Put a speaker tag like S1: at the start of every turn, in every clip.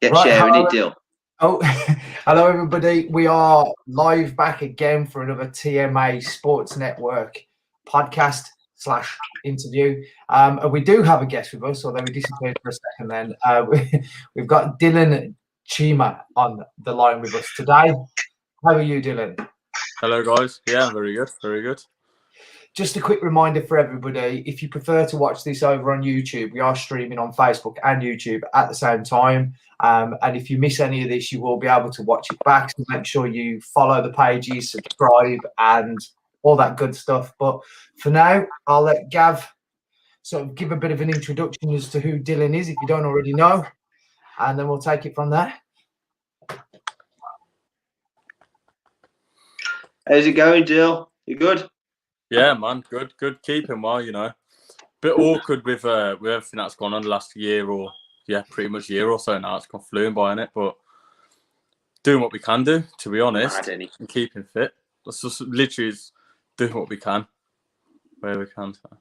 S1: Get
S2: Right,
S1: sharing
S2: hello.
S1: it, Dill.
S2: Oh, hello everybody. We are live back again for another TMA Sports Network podcast / interview. And we do have a guest with us, although we disappeared for a second then. We've got Dylan Cheema on the line with us today. How are you, Dylan?
S3: Hello, guys. Yeah, very good. Very good.
S2: Just a quick reminder for everybody, if you prefer to watch this over on YouTube, we are streaming on Facebook and YouTube at the same time. And if you miss any of this, you will be able to watch it back. So make sure you follow the pages, subscribe, and all that good stuff. But for now, I'll let Gav sort of give a bit of an introduction as to who Dylan is, if you don't already know. And then we'll take it from there.
S1: How's it going, Dill? You good?
S3: Yeah, man. Good. Good. Keeping well, you know. Bit awkward with everything that's gone on the last year or pretty much a year or so now. It's gone flying by, innit? But doing what we can do, to be honest, and keeping fit. That's just literally doing what we can, where we can. So.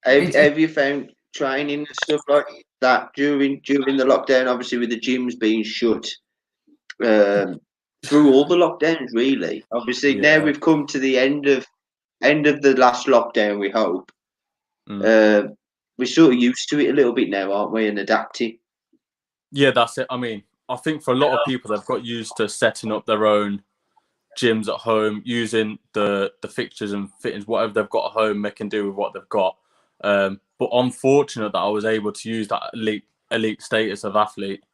S1: Have you found training and stuff like that during the lockdown? Obviously, with the gyms being shut through all the lockdowns, really. Obviously, now we've come to the end of the last lockdown. We hope. We're sort of used to it a little bit now, aren't we, and adapting?
S3: Yeah, that's it. I mean, I think for a lot of people, they've got used to setting up their own gyms at home, using the fixtures and fittings, whatever they've got at home, they can do with what they've got. But I'm fortunate that I was able to use that elite status of athlete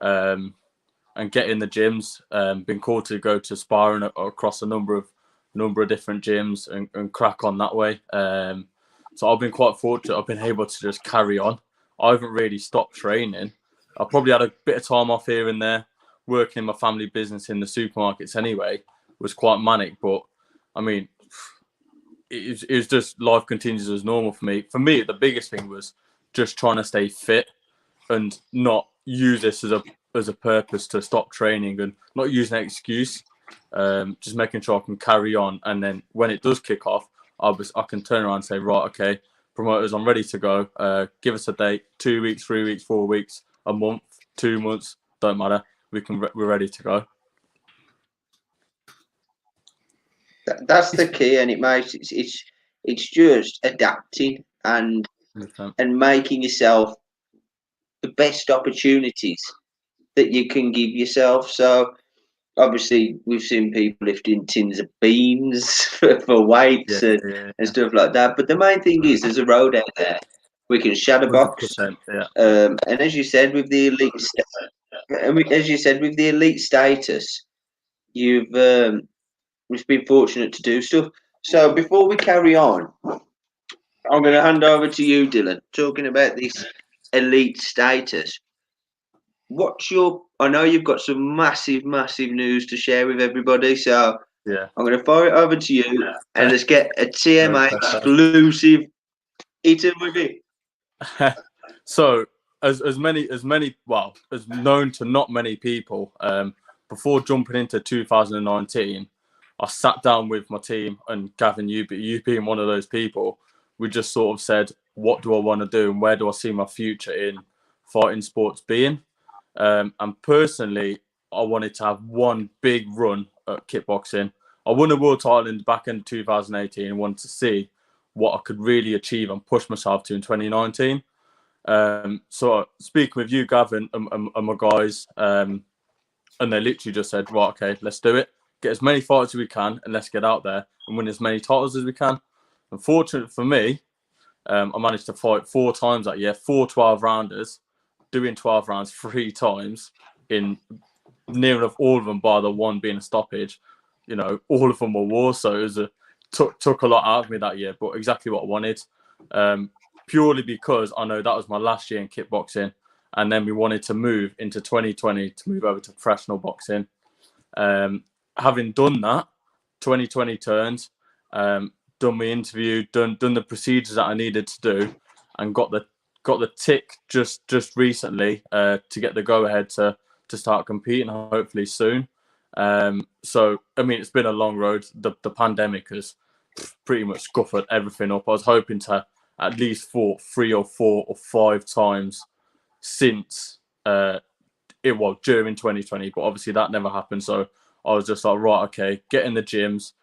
S3: and get in the gyms. Been called to go to sparring across a number of different gyms and crack on that way. So I've been quite fortunate. I've been able to just carry on. I haven't really stopped training. I probably had a bit of time off here and there, working in my family business in the supermarkets anyway, was quite manic. But I mean, it was just life continues as normal for me. For me, the biggest thing was just trying to stay fit and not use this as a purpose to stop training and not use an excuse. Just making sure I can carry on, and then when it does kick off, I can turn around and say, right, okay, promoters, I'm ready to go. Give us a date, 2 weeks, 3 weeks, 4 weeks, a month, 2 months, don't matter. We're ready to go.
S1: That's the key, and it makes it's just adapting and making yourself the best opportunities that you can give yourself. So obviously we've seen people lifting tins of beans for weights and stuff like that. But the main thing is there's a road out there. We can shadow box. And as you said with the elite status, we've been fortunate to do stuff. So before we carry on, I'm going to hand over to you, Dylan, talking about this elite status. I know you've got some massive news to share with everybody, so I'm going to fire it over to you, and let's get a TMA exclusive. Hit it with it.
S3: So, as known to not many people, before jumping into 2019, I sat down with my team, and Gavin, you being one of those people, we just sort of said, what do I want to do and where do I see my future in fighting sports being? And personally, I wanted to have one big run at kickboxing. I won a world title in the back end of 2018 and wanted to see what I could really achieve and push myself to in 2019. So speaking with you, Gavin, and my guys, and they literally just said, right, okay, let's do it. Get as many fights as we can and let's get out there and win as many titles as we can. Unfortunately for me, I managed to fight 4 times that year, 4 12-rounders, doing 12 rounds 3 times in near enough all of them, by the one being a stoppage. You know, all of them were wars, so it was took a lot out of me that year, but exactly what I wanted. Purely because I know that was my last year in kickboxing, and then we wanted to move into 2020 to move over to professional boxing. Having done that, 2020 turns, done my interview, done the procedures that I needed to do, and got the tick just recently to get the go ahead to start competing, hopefully soon. So I mean, it's been a long road. The pandemic has pretty much scuppered everything up. I was hoping to at least fought 3 or 4 or 5 times since during 2020, but obviously that never happened. So I was just like, right, okay, get in the gyms,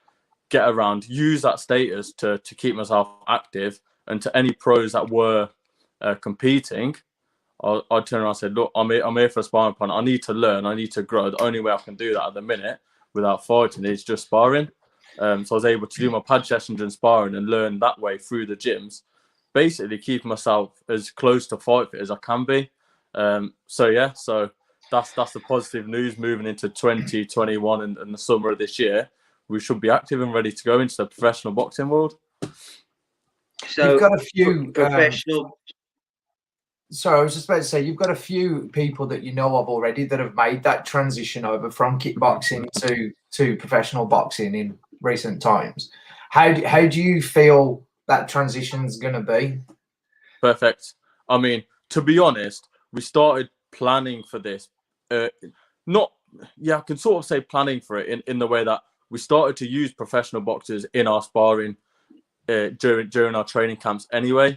S3: get around, use that status to keep myself active. And to any pros that were competing, I'd turn around and say, look, I'm here for a sparring partner. I need to learn. I need to grow. The only way I can do that at the minute without fighting is just sparring. So I was able to do my pad sessions and sparring and learn that way through the gyms, basically keep myself as close to fight fit as I can be. So that's the positive news moving into 2021 and the summer of this year. We should be active and ready to go into the professional boxing world.
S1: So
S2: you've got a few
S1: professional.
S2: Sorry, I was just about to say, you've got a few people that you know of already that have made that transition over from kickboxing to professional boxing in recent times. How do you feel that transition's going to be?
S3: Perfect. I mean, to be honest, we started planning for this. I can sort of say planning for it in the way that we started to use professional boxers in our sparring during our training camps anyway.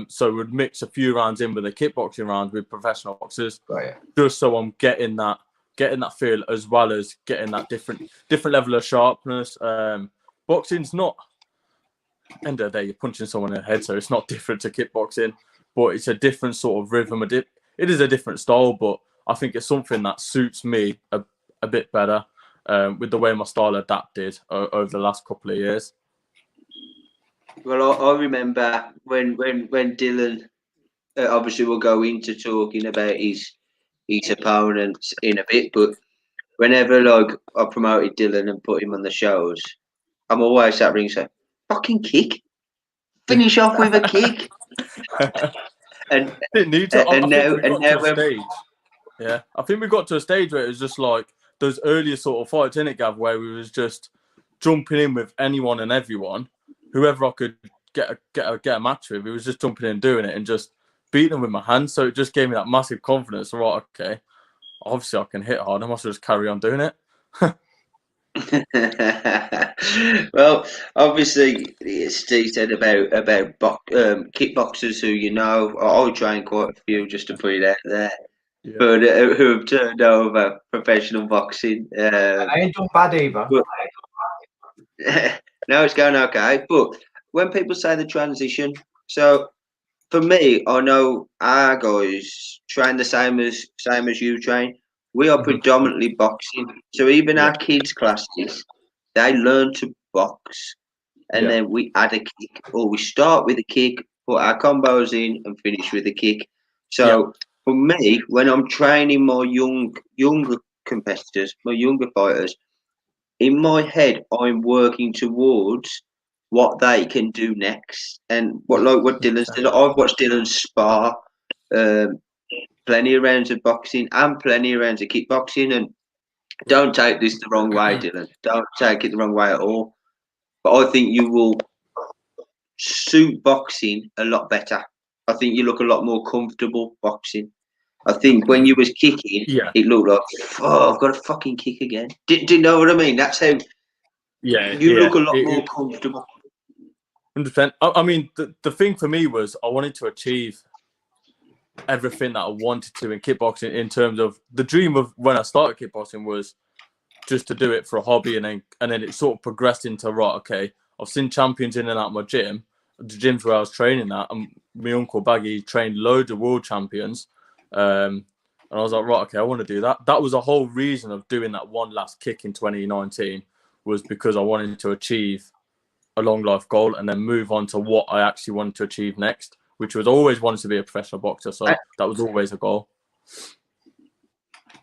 S3: So we'd mix a few rounds in with the kickboxing rounds with professional boxers, just so I'm getting that feel as well as getting that different level of sharpness. Boxing's not, end of the day, you're punching someone in the head, so it's not different to kickboxing, but it's a different sort of rhythm. It is a different style, but I think it's something that suits me a bit better with the way my style adapted over the last couple of years.
S1: Well, I remember when Dylan, obviously we'll go into talking about his opponents in a bit, but whenever like I promoted Dylan and put him on the shows, I'm always at ring saying, "Fucking kick, finish off with a kick." And
S3: didn't need to.
S1: I
S3: think we got to a stage where it was just like those earlier sort of fights, innit, Gav, where we was just jumping in with anyone and everyone, whoever I could get a match with. It was just jumping in and doing it and just beating them with my hands. So it just gave me that massive confidence. Right, okay, obviously I can hit hard. I must just carry on doing it.
S1: Well, obviously, Steve said about kickboxers who you know. I'll train quite a few just to put it out there, but who have turned over professional boxing.
S2: I ain't done bad either.
S1: No, it's going okay. But when people say the transition, so for me, I know our guys train the same as you train. We are predominantly boxing, so even our kids' classes, they learn to box, and then we add a kick, or we start with a kick, put our combos in, and finish with a kick. So for me, when I'm training my younger competitors, my younger fighters, in my head, I'm working towards what they can do next, and what Dylan said. I've watched Dylan spar. Plenty of rounds of boxing and plenty of rounds of kickboxing, and don't take this the wrong way, Dylan. Don't take it the wrong way at all. But I think you will suit boxing a lot better. I think you look a lot more comfortable boxing. I think when you was kicking, it looked like, oh, I've got to fucking kick again. Do you know what I mean? That's how you look a lot more comfortable.
S3: 100%. I mean, the thing for me was I wanted to achieve everything that I wanted to in kickboxing, in terms of the dream of when I started kickboxing was just to do it for a hobby, and then it sort of progressed into, right, okay, I've seen champions in and out of my gym, the gyms where I was training at, and my uncle Baggy trained loads of world champions, and I was like, right, okay, I want to do that. That was the whole reason of doing that one last kick in 2019, was because I wanted to achieve a long life goal and then move on to what I actually wanted to achieve next, which was always wanted to be a professional boxer. So that was always a goal.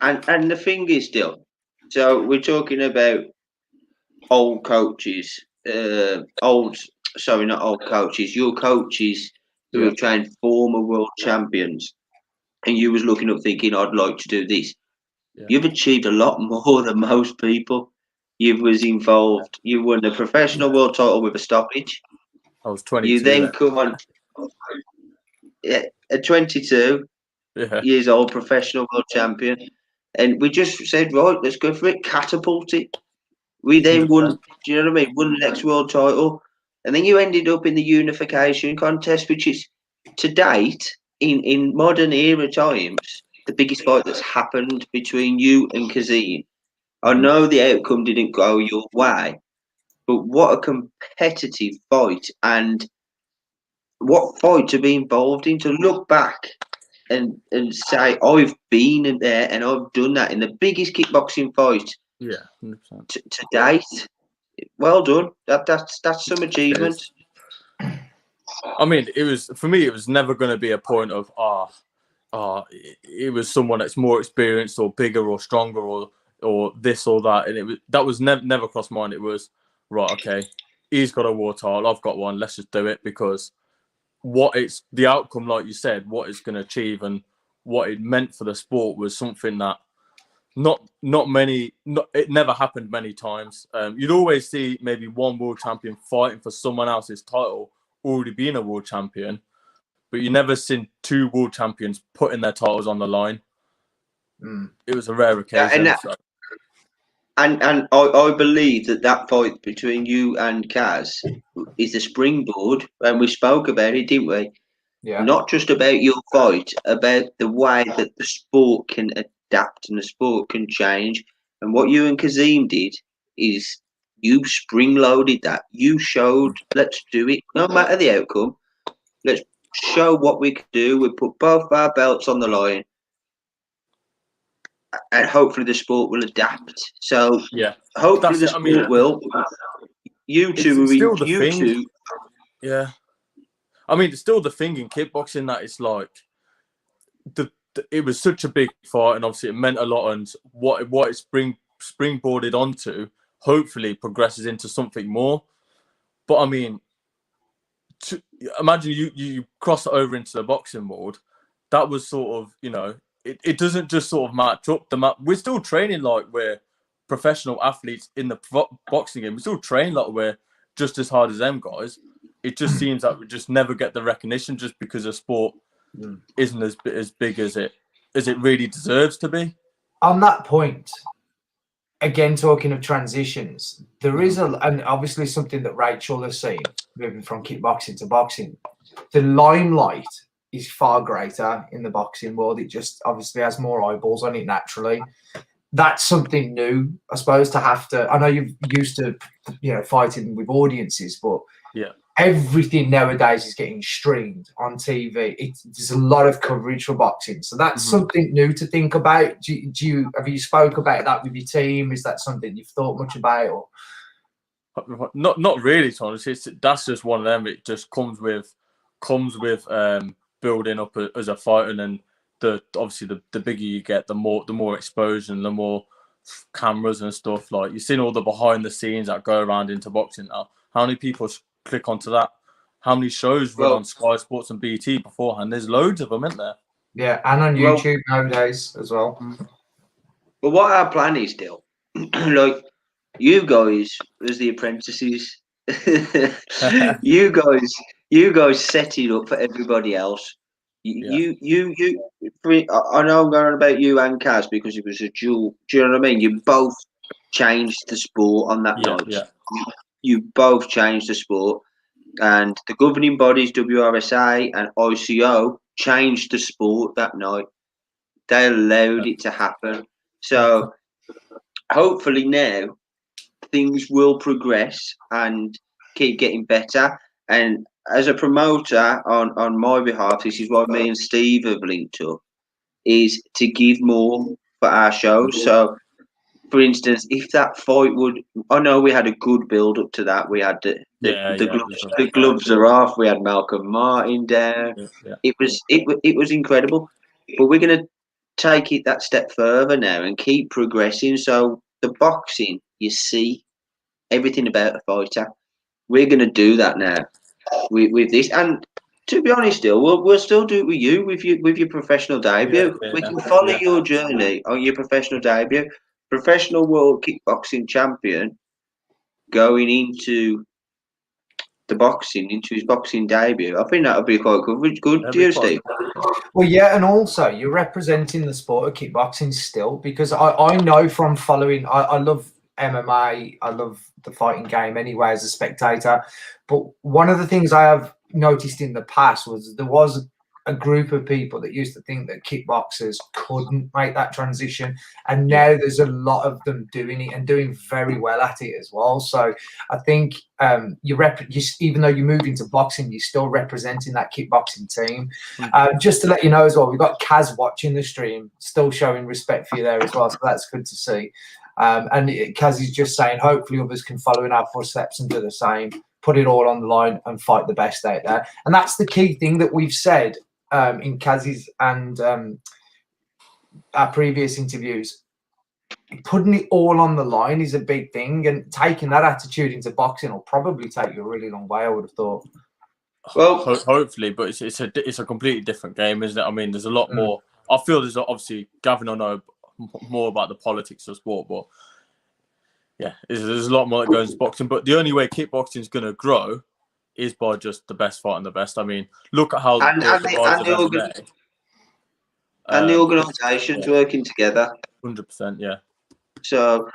S1: And the thing is, still, so we're talking about old coaches, not old coaches, your coaches who have trained former world champions, and you was looking up thinking, I'd like to do this. You've achieved a lot more than most people. You was involved. You won the professional world title with a stoppage.
S3: I was 22.
S1: You then come on at 22 years old, professional world champion. And we just said, right, let's go for it, catapult it. We then won, do you know what I mean? Won the next world title. And then you ended up in the unification contest, which is, to date, in modern era times, the biggest fight that's happened between you and Qasim. I know the outcome didn't go your way, but what a competitive fight, and what fight to be involved in, to look back and say, I've been in there and I've done that in the biggest kickboxing fight
S3: Yeah, 100%.
S1: to date. Well done. That's some achievement.
S3: I mean, it was, for me, it was never going to be a point of, it was someone that's more experienced or bigger or stronger or this or that. And that was never crossed my mind. It was, right, okay, he's got a war title, I've got one, let's just do it, because what it's, the outcome, like you said, what it's going to achieve and what it meant for the sport was something that it never happened many times. You'd always see maybe one world champion fighting for someone else's title, already being a world champion, but you never seen two world champions putting their titles on the line. It was a rare occasion.
S1: And I believe that fight between you and Kaz is the springboard, and we spoke about it, didn't we?
S2: Yeah.
S1: Not just about your fight, about the way that the sport can adapt and the sport can change. And what you and Qasim did is you spring-loaded that. You showed, let's do it, no matter the outcome. Let's show what we can do. We put both our belts on the line, and hopefully the sport will adapt. So
S3: yeah,
S1: hopefully the sport will. You two
S3: it's still the
S1: you
S3: thing.
S1: two.
S3: Yeah, I mean, it's still the thing in kickboxing that it's like it was such a big fight, and obviously it meant a lot. And what it springboarded onto, hopefully, progresses into something more. But I mean, imagine you cross it over into the boxing world. That was sort of, it doesn't just sort of match up. We're still training like we're professional athletes in the boxing game. We still train like we're just as hard as them guys. It just seems that we just never get the recognition just because the sport isn't as big as it really deserves to be.
S2: On that point, again, talking of transitions, there is and obviously something that Rachel has seen moving from kickboxing to boxing. The limelight is far greater in the boxing world. It just obviously has more eyeballs on it naturally. That's something new, I suppose, to have to. I know you're used to, fighting with audiences, but
S3: yeah,
S2: everything nowadays is getting streamed on TV. There's a lot of coverage for boxing, so that's something new to think about. Have you spoke about that with your team? Is that something you've thought much about? Or?
S3: Not really, Tom. That's just one of them. It just comes with building up as a fighter, and obviously the bigger you get, the more exposure and the more cameras and stuff. Like, you've seen all the behind the scenes that go around into boxing now. How many people click onto that? How many shows run on Sky Sports and BT beforehand? There's loads of them, isn't there?
S2: Yeah, and on YouTube nowadays as well.
S1: But what our plan is still, like, you guys as the apprentices, you guys set it up for everybody else. I know I'm going on about you and Kaz because it was a duel. Do you know what I mean? You both changed the sport on that night.
S3: Yeah.
S1: You both changed the sport, and the governing bodies, WRSA and ICO, changed the sport that night. They allowed it to happen. So hopefully now things will progress and keep getting better. And as a promoter on my behalf, this is what me and Steve have linked up, is to give more for our shows. So, for instance, if that fight I know we had a good build up to that. We had the gloves are off. We had Malcolm Martin down.
S3: Yeah.
S1: It was incredible. But we're going to take it that step further now and keep progressing. So the boxing, you see everything about a fighter. We're going to do that now with this. And to be honest, still we'll still do it with you with your professional debut. We can follow your journey on your professional debut. Professional world kickboxing champion going into his boxing debut. I think that would be quite good. Do you, Steve?
S2: Well, yeah, and also you're representing the sport of kickboxing still, because I know from following. I love MMA. I love the fighting game anyway as a spectator. But one of the things I have noticed in the past was there was a group of people that used to think that kickboxers couldn't make that transition, and now there's a lot of them doing it and doing very well at it as well. So I think even though you move into boxing, you're still representing that kickboxing team. Just to let you know as well, we've got Kaz watching the stream, still showing respect for you there as well, so that's good to see. And Kaz is just saying, hopefully others can follow in our footsteps and do the same, put it all on the line and fight the best out there. And that's the key thing that we've said in Kaz's and our previous interviews. Putting it all on the line is a big thing, and taking that attitude into boxing will probably take you a really long way, I would have thought.
S3: Well, hopefully, but it's a completely different game, isn't it? I mean, there's a lot more. I feel there's obviously Gavin will know more about the politics of sport, but yeah, there's a lot more that goes into boxing. But the only way kickboxing is going to grow is by just the best fighting the best. I mean, look at how the
S1: organisations working together.
S3: 100%, yeah.
S1: So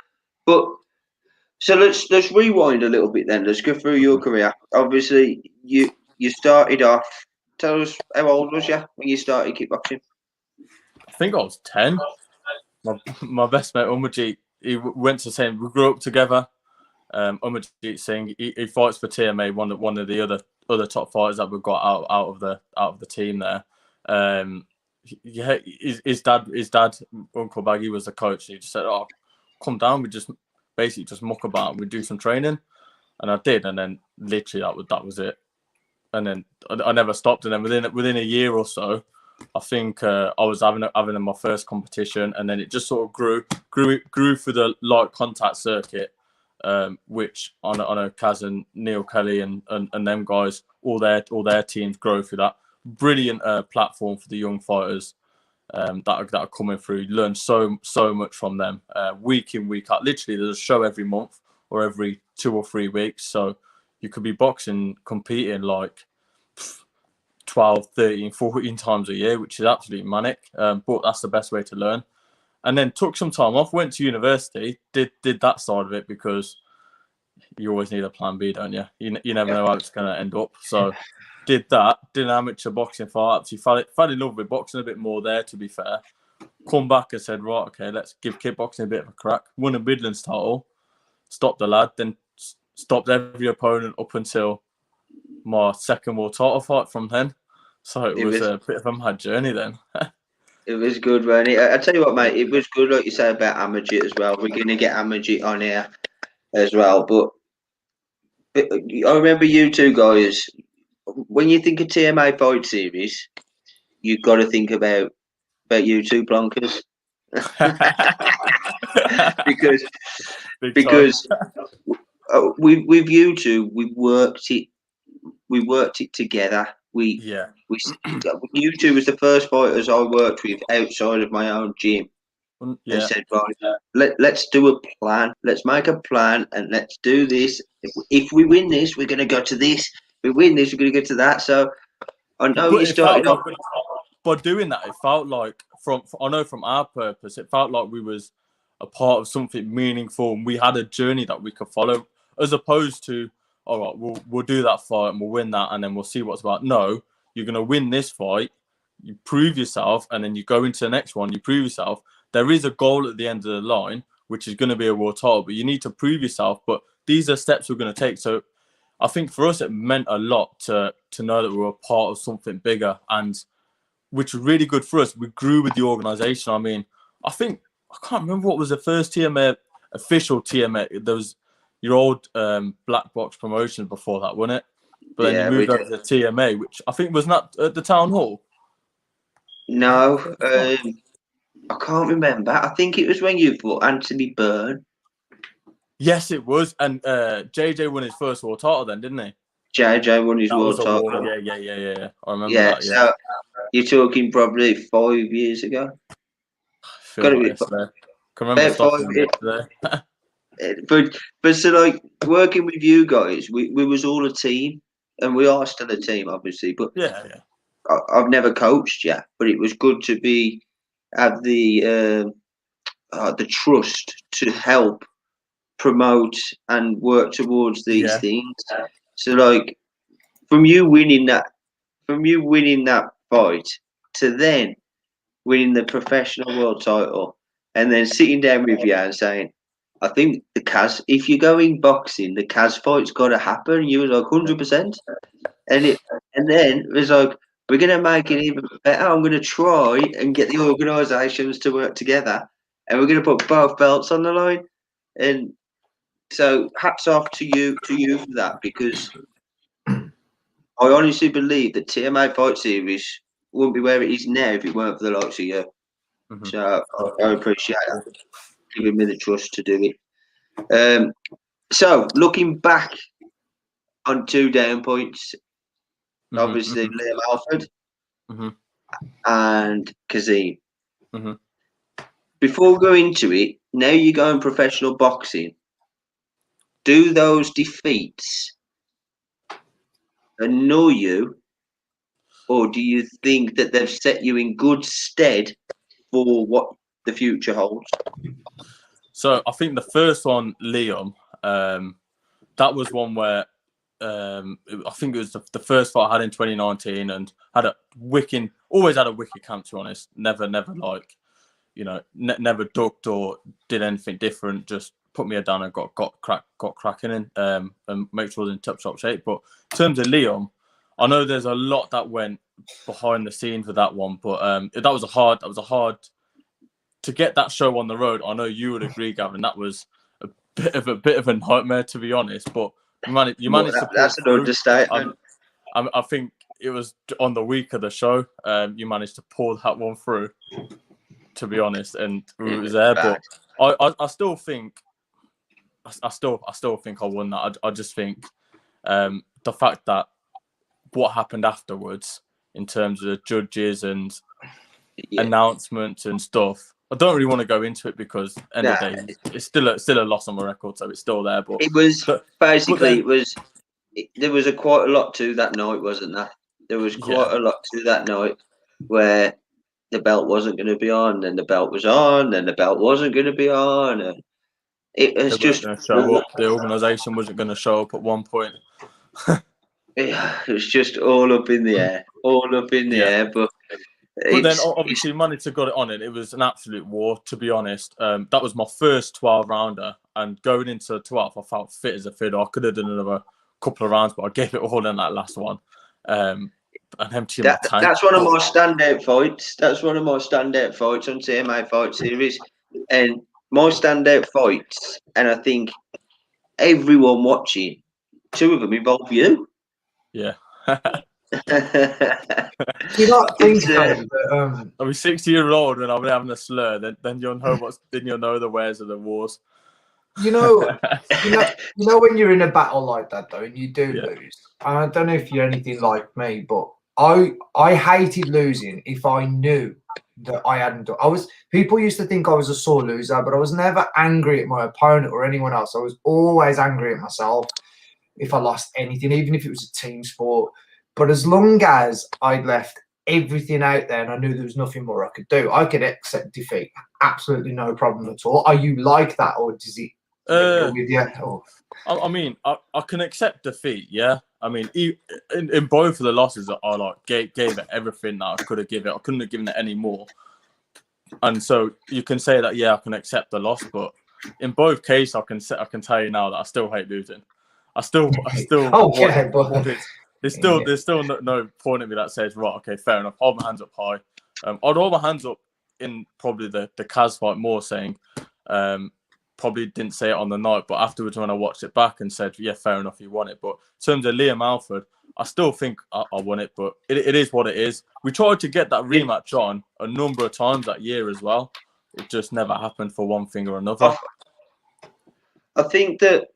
S1: let's rewind a little bit then. Let's go through your career. Obviously, you started off. Tell us, how old was you when you started kickboxing?
S3: I think I was 10. My best mate Umajit, he went to the same. We grew up together. Umajit Singh, he fights for TMA, one of the other top fighters that we've got out of the team there. Yeah, his dad, Uncle Baggy, was the coach. He just said, "Oh, come down. We just basically just muck about. We do some training," and I did. And then literally that was it. And then I never stopped. And then within a year or so, I think I was having my first competition, and then it just sort of grew through the light contact circuit, which I know Kaz and Neil Kelly and them guys, all their teams grow through that. Brilliant platform for the young fighters that are coming through. You learn so much from them week in, week out. Literally, there's a show every month or every 2 or 3 weeks. So you could be boxing, competing like 12, 13, 14 times a year, which is absolutely manic. But that's the best way to learn. And then took some time off, went to university, did that side of it, because you always need a plan B, don't you? You never know how it's going to end up. So did that, did an amateur boxing fight. Actually fell in love with boxing a bit more there, to be fair. Come back and said, right, okay, let's give kickboxing a bit of a crack. Won a Midlands title, stopped the lad, then stopped every opponent up until my second world title fight from then. So it was a bit of a mad journey then.
S1: It was good, wasn't it? I tell you what, mate, it was good, like you say about Amajit as well. We're going to get Amajit on here as well. But I remember you two guys, when you think of TMA fight series, you've got to think about you two blonkers. because with you two, we worked it together. You two was the first fighters I worked with outside of my own gym. And said, right, let's do a plan. Let's make a plan and let's do this. If we win this, we're going to go to this. If we win this, we're going to go to that. So I know you started off.
S3: By doing that, it felt like from our purpose, it felt like we was a part of something meaningful, and we had a journey that we could follow, as opposed to, all right, we'll do that fight and we'll win that, and then we'll see what's about. No, you're going to win this fight, you prove yourself, and then you go into the next one, you prove yourself. There is a goal at the end of the line, which is going to be a world title, but you need to prove yourself. But these are steps we're going to take. So I think for us, it meant a lot to know that we were part of something bigger, and which was really good for us. We grew with the organisation. I mean, I can't remember what was the first TMA, official TMA. There was your old Black Box promotion before that, wasn't it? But then you moved over to the TMA, which I think was not at the town hall.
S1: No, I can't remember. I think it was when you fought Anthony Byrne.
S3: Yes, it was. And JJ won his first world title then, didn't he?
S1: JJ won his world title.
S3: Yeah. I remember that. Yeah.
S1: So you're talking probably 5 years ago.
S3: Got to be yesterday. Can remember stopping yesterday.
S1: but so like working with you guys, we was all a team, and we are still a team, obviously. But
S3: yeah.
S1: I've never coached yet, but it was good to have the trust to help promote and work towards these things. So like from you winning that fight to then winning the professional world title and then sitting down with you and saying, I think the Kaz, if you're going boxing, the Kaz fight's got to happen. You were like 100%. And then it was like, we're going to make it even better. I'm going to try and get the organisations to work together and we're going to put both belts on the line. And so hats off to you for that, because I honestly believe the TMA Fight Series wouldn't be where it is now if it weren't for the likes of you.
S3: Mhm.
S1: So I appreciate that, giving me the trust to do it. So looking back on 2 down points, obviously Liam Alford and Qasim. Before we go into it, now you go in professional boxing. Do those defeats annoy you, or do you think that they've set you in good stead for what the future holds?
S3: So I think the first one, Liam, that was one where I think it was the first fight I had in 2019, and had always had a wicked camp, to be honest. Never like, never ducked or did anything different. Just put me down and got cracking in, and make sure I was in top shape. But in terms of Liam, I know there's a lot that went behind the scenes with that one, but that was a hard to get that show on the road. I know you would agree, Gavin. That was a bit of a nightmare, to be honest. But you managed to pull
S1: that's an
S3: through.
S1: understatement.
S3: I think it was on the week of the show. You managed to pull that one through, to be honest, and it was there. But I still think I still think I won that. I just think the fact that what happened afterwards in terms of the judges and announcements and stuff, I don't really want to go into it because end of the day, it's still a loss on my record, so it's still there. But
S1: it was there was quite a lot to that night, wasn't there? There was quite a lot to that night where the belt wasn't going to be on, then the belt was on, then the belt wasn't going to be on, and it was just
S3: going to show up. The organisation wasn't going to show up at one point.
S1: Yeah, it was just all up in the air, But
S3: then obviously managed to got it on it. It was an absolute war, to be honest. That was my first 12 rounder, and going into the 12th, I felt fit as a fiddle. I could have done another couple of rounds, but I gave it all in that last one. And emptying my tank.
S1: That's one of my standout fights. That's one of my standout fights on TMA Fight Series, and my standout fights. And I think everyone watching, 2 of them involve you.
S3: Yeah.
S2: You not think that,
S3: I'll be 60-year-old and I'll be having a slur. Then you'll know the wares of the wars.
S2: you know when you're in a battle like that though, and you do lose. I don't know if you're anything like me, but I hated losing if I knew that I hadn't done. People used to think I was a sore loser, but I was never angry at my opponent or anyone else. I was always angry at myself if I lost anything, even if it was a team sport. But as long as I'd left everything out there and I knew there was nothing more I could do, I could accept defeat. Absolutely no problem at all. Are you like that, or does it with you?
S3: I mean, I can accept defeat, yeah. I mean, in both of the losses, I like gave it everything that I could have given it. I couldn't have given it any more. And so you can say that, yeah, I can accept the loss, but in both cases, I can tell you now that I still hate losing. I still. There's still no point in me that says, right, okay, fair enough. Hold my hands up high. I'd hold my hands up in probably the Kaz fight more, saying, probably didn't say it on the night, but afterwards when I watched it back and said, yeah, fair enough, you won it. But in terms of Liam Alford, I still think I won it, but it is what it is. We tried to get that rematch on a number of times that year as well. It just never happened for one thing or another.
S1: I think that,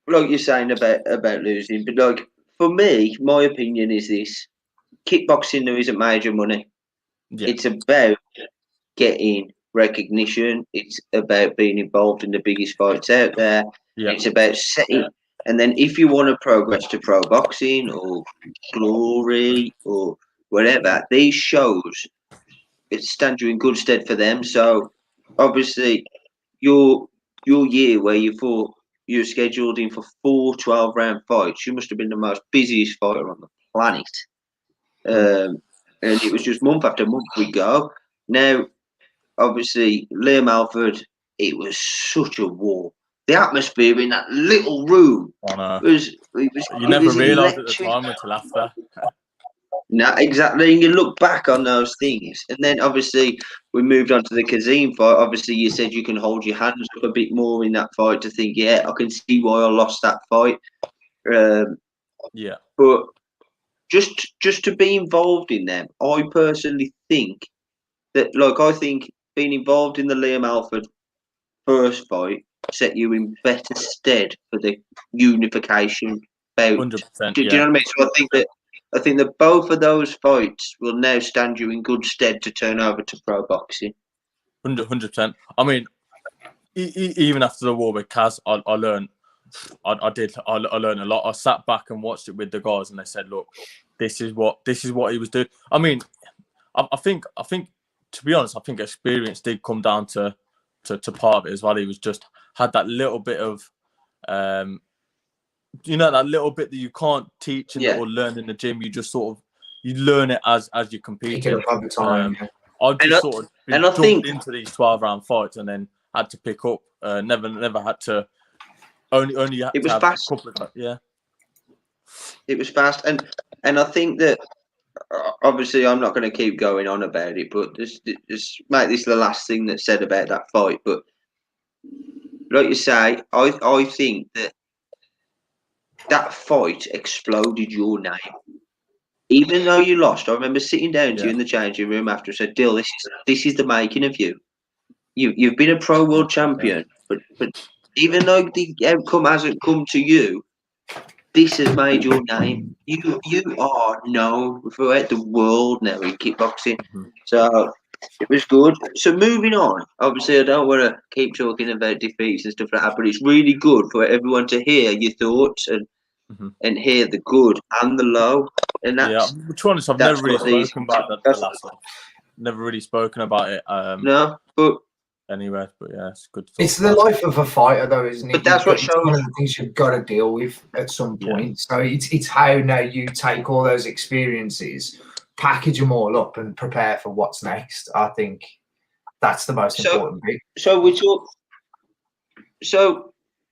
S1: like you're saying about losing, but like for me, my opinion is this: kickboxing there isn't major money. Yeah. It's about getting recognition. It's about being involved in the biggest fights out there. Yeah. It's about setting, and then if you want to progress to pro boxing or glory or whatever, these shows, it stands you in good stead for them. So obviously, your year where you're scheduled in for 4 12-round fights, you must have been the most busiest fighter on the planet. and it was just month after month we go. Now, obviously, Liam Alford, it was such a war. The atmosphere in that little room was
S3: You never realised at the
S1: electric.
S3: time until after.
S1: No, exactly. And you look back on those things, and then obviously we moved on to the Qasim fight. Obviously, you said you can hold your hands up a bit more in that fight to think, yeah, I can see why I lost that fight.
S3: Yeah.
S1: But just to be involved in them, I personally think that, like, I think being involved in the Liam Alford first fight set you in better stead for the unification bout.
S3: 100%.
S1: Do you know what I mean? So I think that both of those fights will now stand you in good stead to turn over to pro boxing.
S3: 100%. I mean, even after the war with Kaz, I learned. I learned a lot. I sat back and watched it with the guys, and they said, "Look, this is what he was doing." I mean, I think to be honest, I think experience did come down to part of it as well. He was just had that little bit of, that little bit that you can't teach or learn in the gym. You just sort of learn it as you compete.
S2: Over time.
S3: I just sort of jumped into these 12-round fights and then had to pick up. Never had to. Only had
S1: it was
S3: to have
S1: fast.
S3: A couple of
S1: It was fast, and I think that obviously I'm not going to keep going on about it, but just make this the last thing that's said about that fight. But like you say, I think that fight exploded your name. Even though you lost, I remember sitting down to you in the changing room after and said, Dill, this is the making of you. You've been a pro world champion, but even though the outcome hasn't come to you, this has made your name. You are known throughout the world now in kickboxing. So it was good. So moving on, obviously I don't want to keep talking about defeats and stuff like that, but it's really good for everyone to hear your thoughts and hear the good and the low. And that's
S3: to be honest, I've never really spoken about the last one. Never really spoken about it.
S1: No, but
S3: anyway, but yeah, it's good.
S2: It's the life of a fighter, though, isn't it?
S1: But that's what shows.
S2: One of the things you've got to deal with at some point. So it's how now you take all those experiences, package them all up, and prepare for what's next. I think that's the most important bit.
S1: So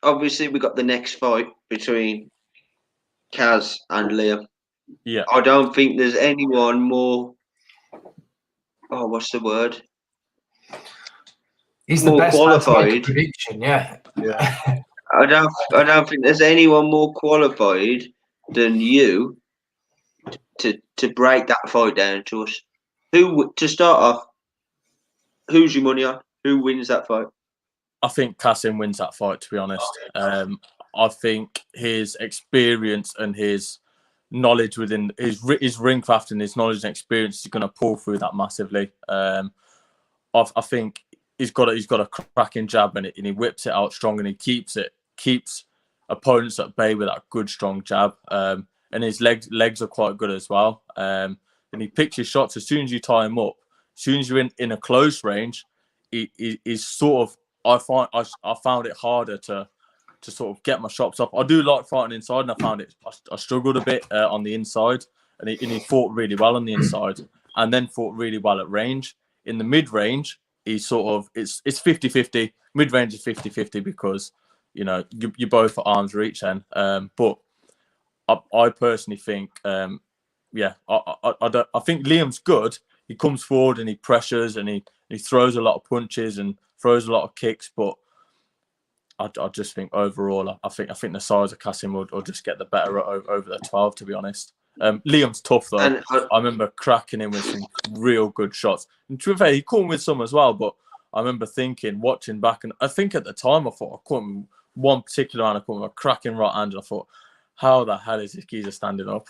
S1: obviously we got the next fight between Kaz and Liam.
S3: Yeah.
S1: I don't think there's anyone more. Oh, what's the word?
S2: He's the best qualified prediction. Yeah.
S1: I don't think there's anyone more qualified than you to break that fight down to us. To start off? Who's your money on? Who wins that fight?
S3: I think Qasim wins that fight. To be honest, I think his experience and his knowledge within his ringcraft and his knowledge and experience is going to pull through that massively. I think he's got a cracking jab and he whips it out strong and he keeps opponents at bay with that good strong jab. And his legs are quite good as well. And he picks his shots as soon as you tie him up. As soon as you're in a close range, he's sort of. I found it harder to sort of get my shots off. I do like fighting inside, and I found it. I struggled a bit on the inside, and he fought really well on the inside, and then fought really well at range. In the mid range, he's sort of it's 50-50. Mid range is 50-50 because you both at arm's reach then. But I personally think, I think Liam's good. He comes forward and he pressures and he throws a lot of punches and throws a lot of kicks, but I just think overall, I think the size of Qasim will just get the better over the 12. To be honest, Liam's tough though. And I remember cracking him with some real good shots. And to be fair, he caught him with some as well. But I remember watching back, and I think at the time I thought I caught him one particular hand. I caught him a cracking right hand, and I thought, how the hell is this geezer standing up?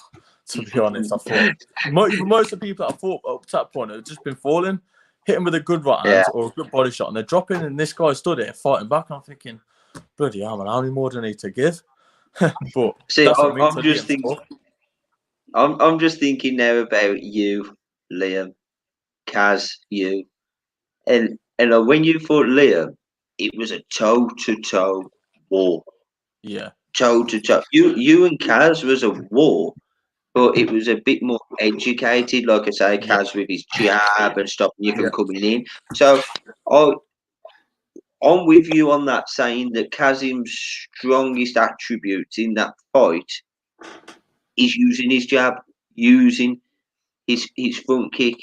S3: To be honest, I thought most of the people that I fought up to that point have just been falling, hitting with a good right hand or a good body shot, and they're dropping. And this guy stood there fighting back, and I'm thinking, bloody hell, man, how many more do I need to give? But
S1: see, I'm just thinking now about you, Liam, Kaz, you, and when you fought Liam, it was a toe-to-toe war.
S3: Yeah.
S1: Toe-to-toe. You and Kaz was a war, but it was a bit more educated, like I say, Kaz with his jab and stopping you from coming in. So I'm with you on that, saying that Kazim's strongest attributes in that fight is using his jab, using his front kick,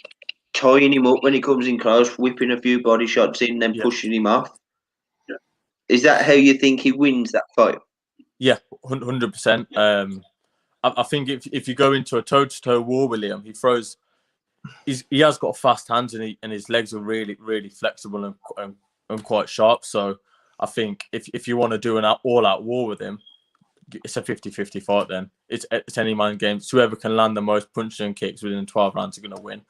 S1: tying him up when he comes in close, whipping a few body shots in, then pushing him off. Is that how you think he wins that fight?
S3: Yeah, 100%. I think if you go into a toe-to-toe war with Liam, he has got fast hands and his legs are really, really flexible and quite sharp. So I think if you want to do an all-out war with him, it's a 50-50 fight then. It's any man game. It's whoever can land the most punches and kicks within 12 rounds are going to win.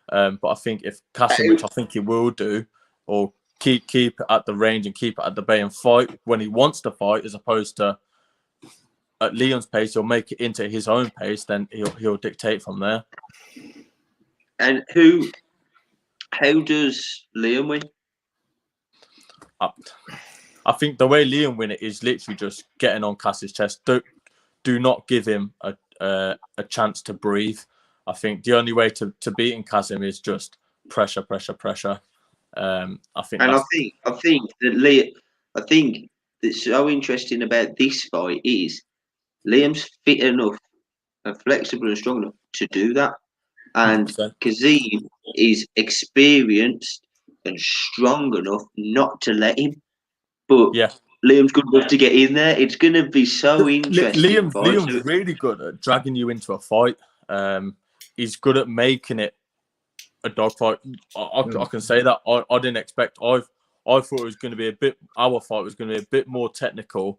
S3: But I think if Qasim, which I think he will do, or keep it at the range and keep it at the bay and fight when he wants to fight, as opposed to at Liam's pace, he'll make it into his own pace, then he'll dictate from there.
S1: And how does Liam win?
S3: I think the way Liam win it is literally just getting on Cass's chest. Do not give him a chance to breathe. I think the only way to beating Qasim is just pressure. I think that's so interesting about this fight is Liam's fit enough and flexible and strong enough to do that, and Qasim is experienced and strong enough not to let him. But Liam's good enough to get in there. It's going to be so interesting. Liam's really good at dragging you into a fight. He's good at making it a dogfight. I can say that. I didn't expect. I thought it was going to be our fight was going to be a bit more technical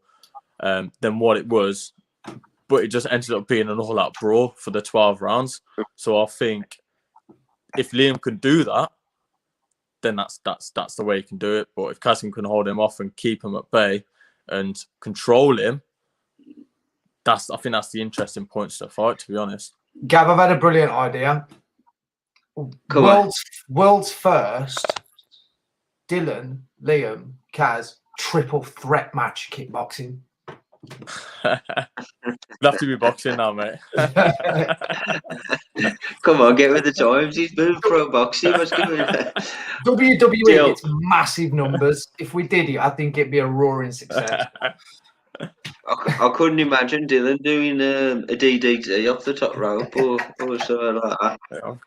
S3: than what it was, but it just ended up being an all-out brawl for the 12 rounds. So I think if Liam can do that, then that's the way he can do it. But if Qasim can hold him off and keep him at bay and control him, I think that's the interesting points to the fight, to be honest.
S2: Gav, I've had a brilliant idea. World's first Dylan, Liam, Kaz triple threat match kickboxing.
S3: We'll have to be boxing now, mate.
S1: Come on, get with the times. He's moved pro boxing.
S2: WWE gets massive numbers. If we did it, I think it'd be a roaring success.
S1: I couldn't imagine Dylan doing a DDT off the top rope or something like that.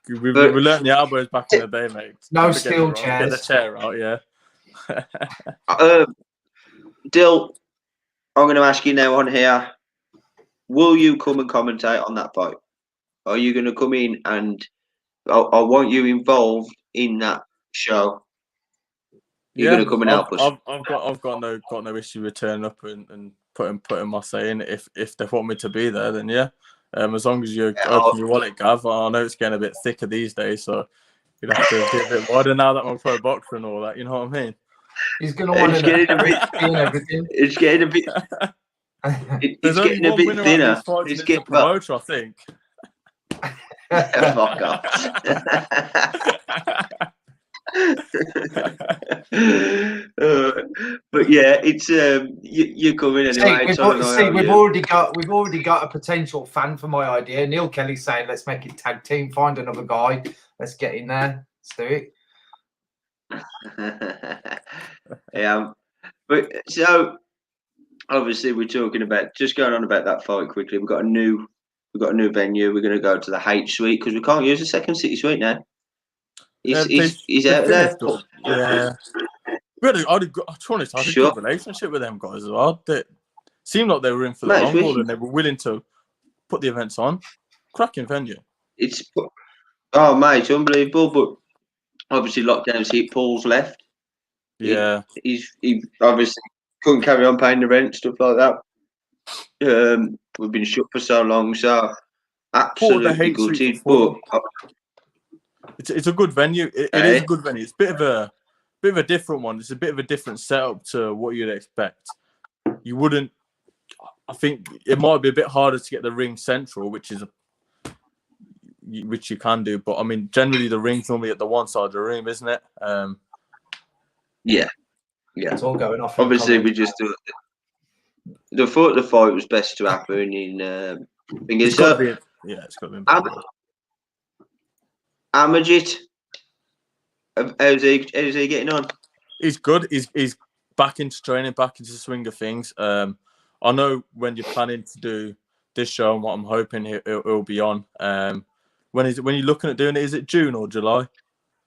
S3: We learned the elbows back in the day, mate.
S2: No steel chairs.
S3: Get the chair out, yeah.
S1: Dill, I'm going to ask you now on here, will you come and commentate on that fight? Are you going to come in and I want you involved in that show? You're going to come and help us?
S3: I've got no issue with turning up and putting my say in. If they want me to be there, then yeah. As long as you open your wallet, Gav. I know it's getting a bit thicker these days, so you'd have to be a bit wider now that I'm pro boxer and all that. You know what I mean?
S2: He's going to want to everything.
S1: It's getting a bit. It's getting a bit thinner.
S3: It's getting a promoter, I think.
S1: Fuck off. But yeah, it's you're coming anyway.
S2: We've already got a potential fan for my idea. Neil Kelly's saying, let's make it tag team. Find another guy. Let's get in there. Let's do it.
S1: Yeah, but so obviously we're talking about just going on about that fight quickly. We've got a new venue. We're going to go to the H Suite because we can't use the Second City Suite now. He's out there.
S3: Yeah. I had a good relationship with them guys as well. They seemed like they were in for the long haul and they were willing to put the events on. Cracking venue.
S1: It's unbelievable. But obviously lockdowns hit. Paul's left.
S3: Yeah.
S1: He obviously couldn't carry on paying the rent, stuff like that. We've been shut for so long, so absolutely gutted. But
S3: it's a good venue. It is a good venue. It's a bit of a different one. It's a bit of a different setup to what you'd expect. You wouldn't. I think it might be a bit harder to get the ring central, which you can do. But I mean, generally the ring's normally at the one side of the room, isn't it?
S1: Yeah.
S2: It's all going off.
S1: Obviously, we just do it. The fight was best to happen in.
S3: It's got Yeah, it's got to be in Belgrade.
S1: Amajit, how's he getting on?
S3: He's good. He's back into training, back into the swing of things. I know when you're planning to do this show and what I'm hoping he'll be on. When you're looking at doing it, is it June or July?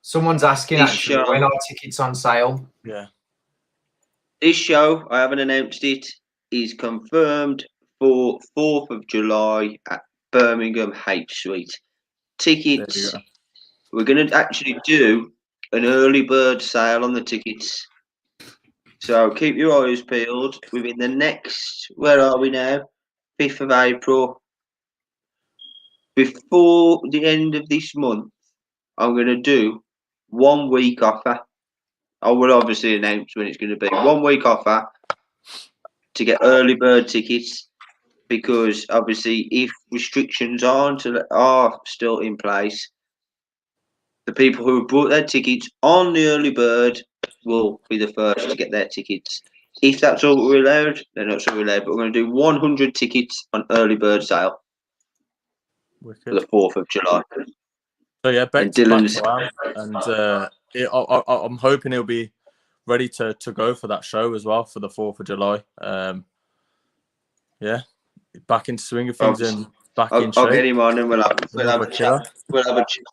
S2: Someone's asking
S1: This
S2: actually,
S1: show-
S2: when are tickets on sale?
S3: Yeah.
S1: This show, I haven't announced it, is confirmed for 4th of July at Birmingham H Suite.
S3: There you
S1: Tickets,
S3: go.
S1: we're going to actually do an early bird sale on the tickets. So keep your eyes peeled. Within the next, where are we now? 5th of April. Before the end of this month, I'm going to do 1 week offer. I will obviously announce when it's going to be. 1 week offer to get early bird tickets, because obviously if restrictions are still in place, the people who have bought their tickets on the early bird will be the first to get their tickets. If that's all we're allowed, then that's all we're allowed. But we're going to do 100 tickets on early bird sale for
S3: Wicked.
S1: the 4th of July.
S3: So yeah, back
S1: And
S3: to
S1: Dylan's
S3: Am, and I'm hoping he'll be ready to go for that show as well for the 4th of July. Yeah, back into swing of things and back in
S1: I'll
S3: shape.
S1: get him on and we'll have a chat. We'll have a chat.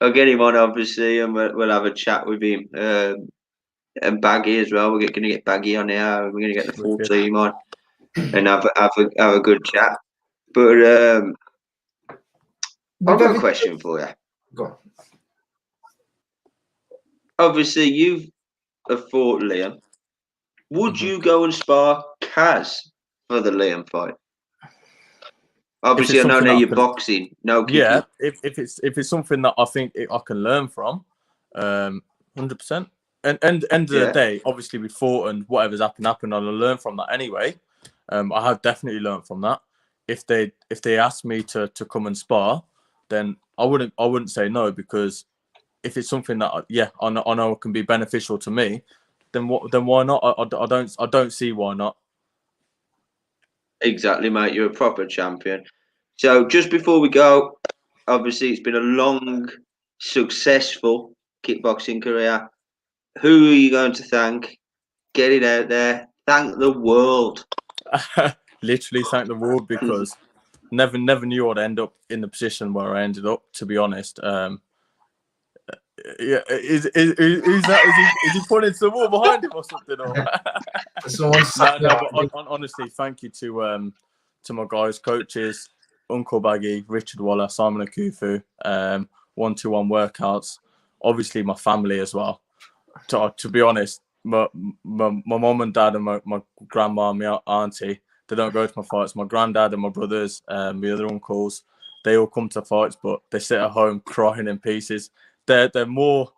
S1: I'll get him on obviously, and we'll have a chat with him. And Baggy as well. We're going to get Baggy on here. We're going to get the full
S3: Wicked.
S1: team on and have a good chat. But I've got a question for you.
S2: Go on.
S1: Obviously, you've fought Liam. Would you go and spar Kaz for the Liam fight? Obviously, I know
S3: something
S1: now
S3: I
S1: you're
S3: can-
S1: boxing, no kicking.
S3: Yeah, if it's something that I think I can learn from, 100%. And end of the day, obviously we fought and whatever's happened, and I learned from that anyway. I have definitely learned from that. If they asked me to come and spar, then I wouldn't say no, because if it's something that I know can be beneficial to me, then why not? I don't see why not.
S1: Exactly, mate. You're a proper champion. So just before we go, obviously it's been a long, successful kickboxing career. Who are you going to thank? Get it out there. Thank the world.
S3: Literally thank the world, because never knew I'd end up in the position where I ended up, to be honest. Yeah, who's that? Is he pointing to the wall behind him or something? Or? But honestly, thank you to my guys, coaches, Uncle Baggy, Richard Waller, Simon Akufu, 1-2-1 workouts. Obviously, my family as well. To be honest, my mum and dad and my grandma and my auntie, they don't go to my fights. My granddad and my brothers, my other uncles, they all come to fights, but they sit at home crying in pieces. They're more.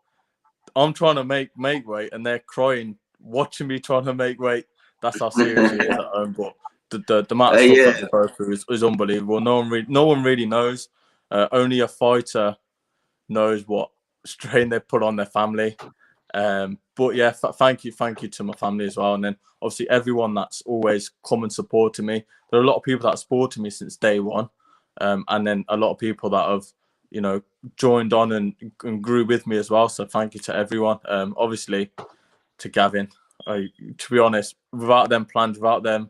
S3: I'm trying to make weight, and they're crying watching me trying to make weight. That's how serious it is at home. But the amount of stuff that they go through is unbelievable. No one really knows. Only a fighter knows what strain they put on their family. But yeah, thank you to my family as well, and then obviously everyone that's always come and supported me. There are a lot of people that have supported me since day one, and then a lot of people that have joined on and grew with me as well. So thank you to everyone. Obviously to Gavin. To be honest, without them plans, without them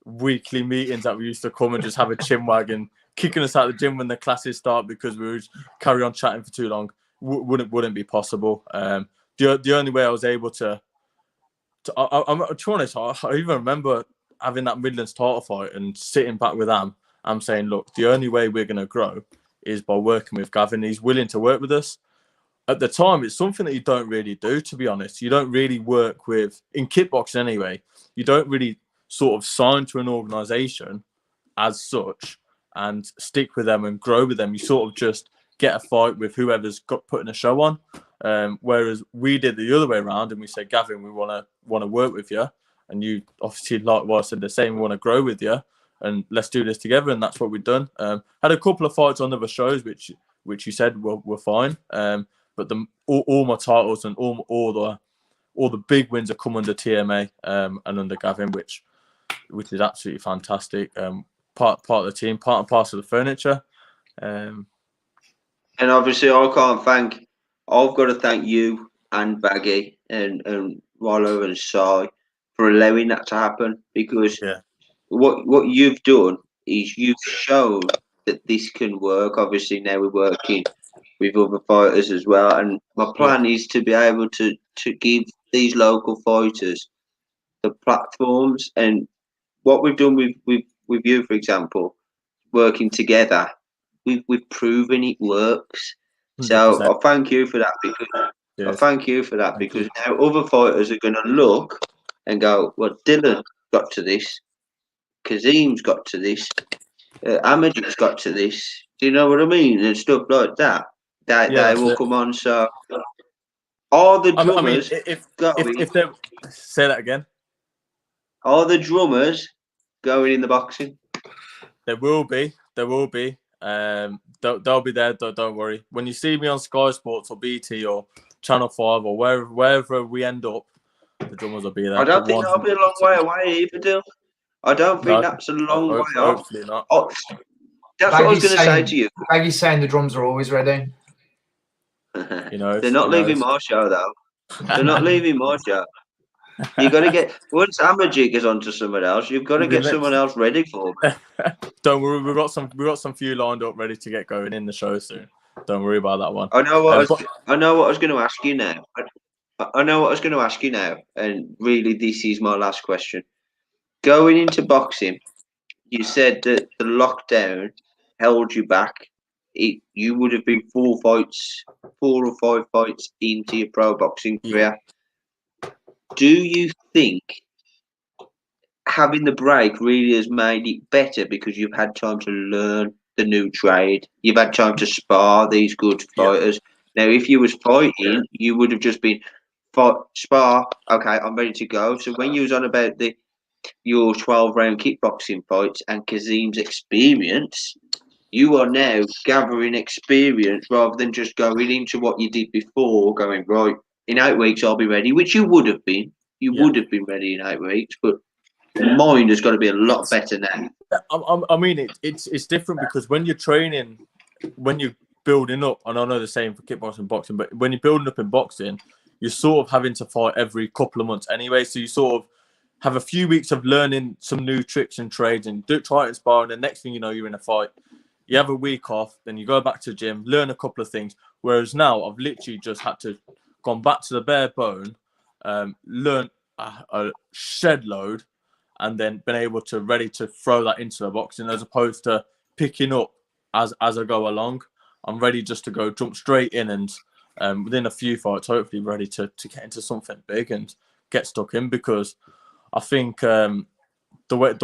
S3: weekly meetings that we used to come and just have a chin wag and kicking us out of the gym when the classes start because we would carry on chatting for too long, wouldn't be possible. The only way I was able to I'm honest, I even remember having that Midlands title fight and sitting back with Am. I'm saying, look, the only way we're going to grow is by working with Gavin. He's willing to work with us. At the time, it's something that you don't really do, to be honest. You don't really work with, in kickboxing anyway, you don't really sort of sign to an organisation as such and stick with them and grow with them. You sort of just get a fight with whoever's got putting a show on. Whereas we did the other way around and we said, Gavin, we want to work with you. And you obviously, like what I said, the same, we want to grow with you and let's do this together. And that's what we've done. Had a couple of fights on other shows, which you said were fine. But all my titles and all the big wins have come under TMA and under Gavin, which is absolutely fantastic. part of the team, part and parcel of the furniture.
S1: And obviously, I've got to thank you and Baggy and Rollo and Sai for allowing that to happen, because
S3: Yeah.
S1: what you've done is you've shown that this can work. Obviously, now we're working with other fighters as well, and my plan is to be able to give these local fighters the platforms. And what we've done with you, for example, working together, we've proven it works. So
S3: 100%.
S1: I thank you for that, because
S3: Cheers. Thank you.
S1: now other fighters are going to look and go, well, Dylan got to this, Kazim's got to this, Amad's got to this. Do you know what I mean? And stuff like that.
S3: Yeah,
S1: They
S3: that's
S1: will
S3: it.
S1: come on. So are the
S3: I mean,
S1: drummers going?
S3: if they say that again,
S1: Are the drummers going in the boxing?
S3: there will be. They'll be there. Don't worry. When you see me on Sky Sports or BT or Channel 5 or wherever we end up, the drummers will be there.
S1: I don't think that'll be a long way away either, Dill. I don't think that's a long way off.
S3: Hopefully not.
S1: Oh, that's what I was going to say to you.
S2: Baggy's saying the drums are always ready.
S1: They're not leaving my show, though. They're not leaving my show. You got to get, once Amajig is onto someone else, you've got to get someone else ready for me.
S3: Don't worry, we've got some few lined up ready to get going in the show soon. Don't worry about that one.
S1: I know what I was going to ask you now. I know what I was going to ask you now, and really, this is my last question. Going into boxing, you said that the lockdown held you back. You would have been 4 or 5 fights into your pro boxing career. Do you think having the break really has made it better because you've had time to learn the new trade? You've had time to spar these good fighters. Now, if you was fighting, you would have just been spar. Okay, I'm ready to go. So when you was on about your 12-round kickboxing fights and Kazim's experience, you are now gathering experience rather than just going into what you did before, going, right, in 8 weeks I'll be ready, which you would have been. You would have been ready in 8 weeks, but the mind has got to be a lot better now.
S3: I mean, it's different because when you're training, when you're building up, and I know the same for kickboxing and boxing, but when you're building up in boxing, you're sort of having to fight every couple of months anyway. So you sort of have a few weeks of learning some new tricks and trades and try and spar, and the next thing you know, you're in a fight. You have a week off, then you go back to the gym, learn a couple of things. Whereas now, I've literally just had to gone back to the bare bone, learn a shed load, and then been able to ready to throw that into the boxing as opposed to picking up as I go along. I'm ready just to go jump straight in and within a few fights, hopefully ready to get into something big and get stuck in, because I think the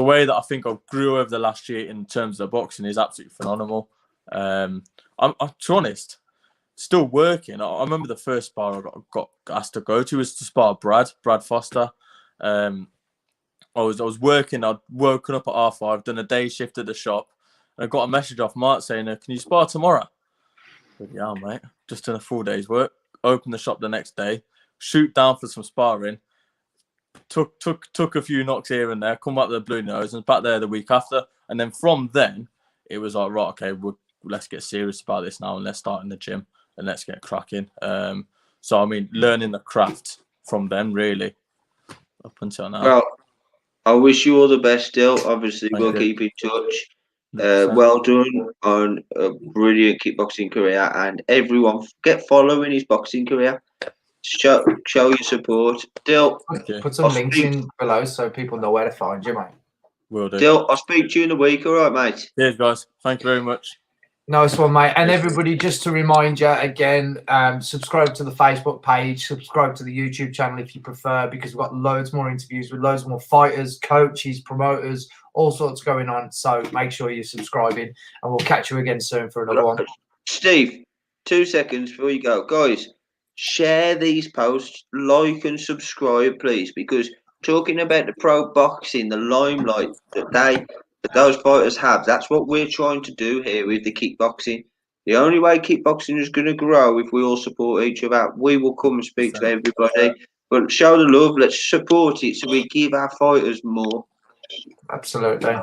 S3: way that I think I grew over the last year in terms of boxing is absolutely phenomenal. I'm to be honest, still working. I remember the first spar I got asked to go to was to spar Brad Foster. I was working. I'd woken up at R5, done a day shift at the shop, and I got a message off Mark saying, "Can you spar tomorrow?" I said, "Yeah, mate. Just done a full day's work." Opened the shop the next day, shoot down for some sparring. Took a few knocks here and there. Come back to the blue nose and back there the week after. And then from then, it was like, right, okay, let's get serious about this now and let's start in the gym and let's get cracking. So I mean, learning the craft from then really up until now.
S1: Well, I wish you all the best still. Obviously, we'll keep in touch. Well done on a brilliant kickboxing career, and everyone get following his boxing career. Show your support. Dill,
S2: put some links in below so people know where to find you, mate.
S3: Will do.
S1: Dill, I'll speak to you in a week. All right, mate.
S3: Cheers, guys. Thank you very much.
S2: Nice one, mate. And everybody, just to remind you again, subscribe to the Facebook page, subscribe to the YouTube channel if you prefer, because we've got loads more interviews with loads more fighters, coaches, promoters, all sorts going on. So make sure you're subscribing, and we'll catch you again soon for another one.
S1: Steve, 2 seconds before you go. Guys, share these posts, like and subscribe, please, because talking about the pro boxing, the limelight that those fighters have, that's what we're trying to do here with the kickboxing. The only way kickboxing is going to grow if we all support each other. We will come and speak to everybody, but show the love. Let's support it so we give our fighters more.
S2: Absolutely.